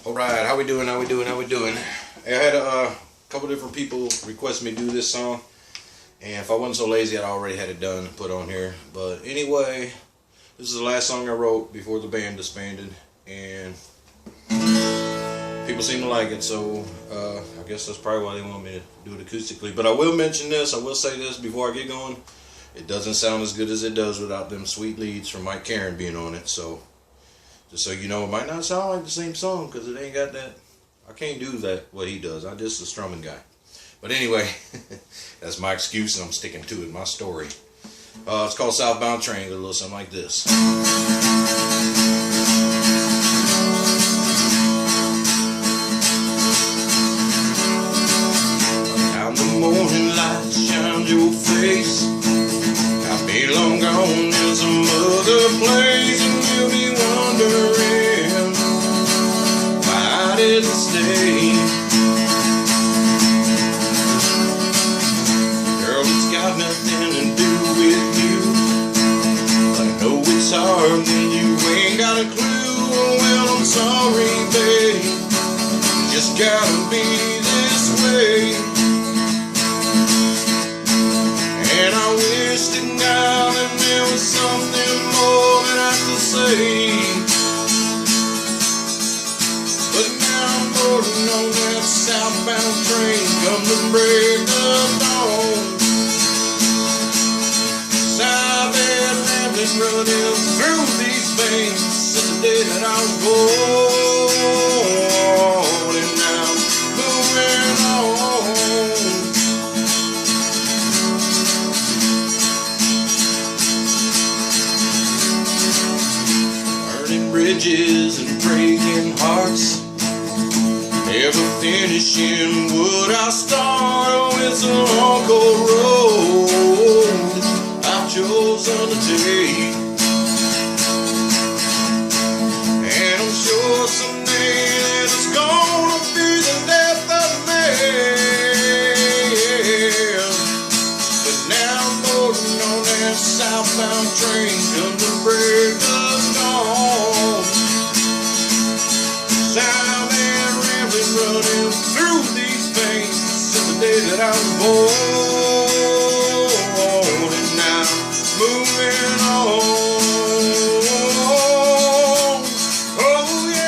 Alright, how we doing? Hey, I had a couple different people request me to do this song, and if I wasn't so lazy I'd already had it done and put on here. But anyway, this is the last song I wrote before the band disbanded, and people seem to like it, so I guess that's probably why they want me to do it acoustically. But I will mention this, I will say this before I get going: it doesn't sound as good as it does without them sweet leads from Mike Karen being on it. So just so you know, it might not sound like the same song because it ain't got that. I can't do that what he does. I'm just a strumming guy. But anyway, that's my excuse and I'm sticking to it. My story. It's called Southbound Train. It goes a little something like this. Now the morning light shines your face. I'll be long gone in some other place, and you'll be wondering why I didn't stay. Girl, it's got nothing to do with you. I know it's hard when you ain't got a clue. Well, I'm sorry, babe, you just gotta be this way. And I wish to God that there was something more that I could say. But now I'm boarding on that southbound train come the break of dawn. 'Cause I've been rambling, running through these veins since the day that I was born. And now I'm moving on. Bridges and breaking hearts, never finishing what I start. Oh, it's a long cold road I've chosen to take, and I'm sure someday that it's gonna be the death of me. But now I'm boarding on that southbound train come the break of dawn. I've been rambling, running through these veins since the day that I was born, and now I'm moving on. Oh yeah.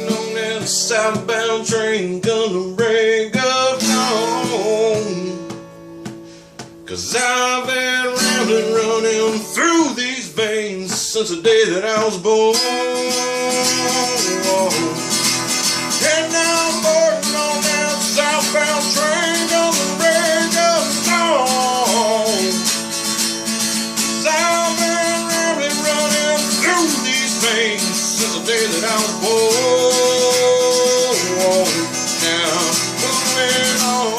On that southbound train gonna break of dawn. 'Cause I've been rambling, running through these veins since the day that I was born. And now I'm boarding on that southbound train gonna break of dawn. 'Cause I've been rambling, running through these veins since the day that I was born. Now moving on.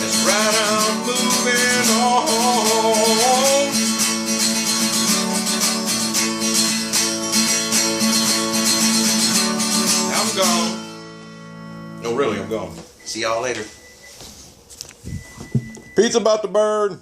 That's right, I'm moving on. I'm gone. No, really, I'm gone. See y'all later. Pizza about the bird.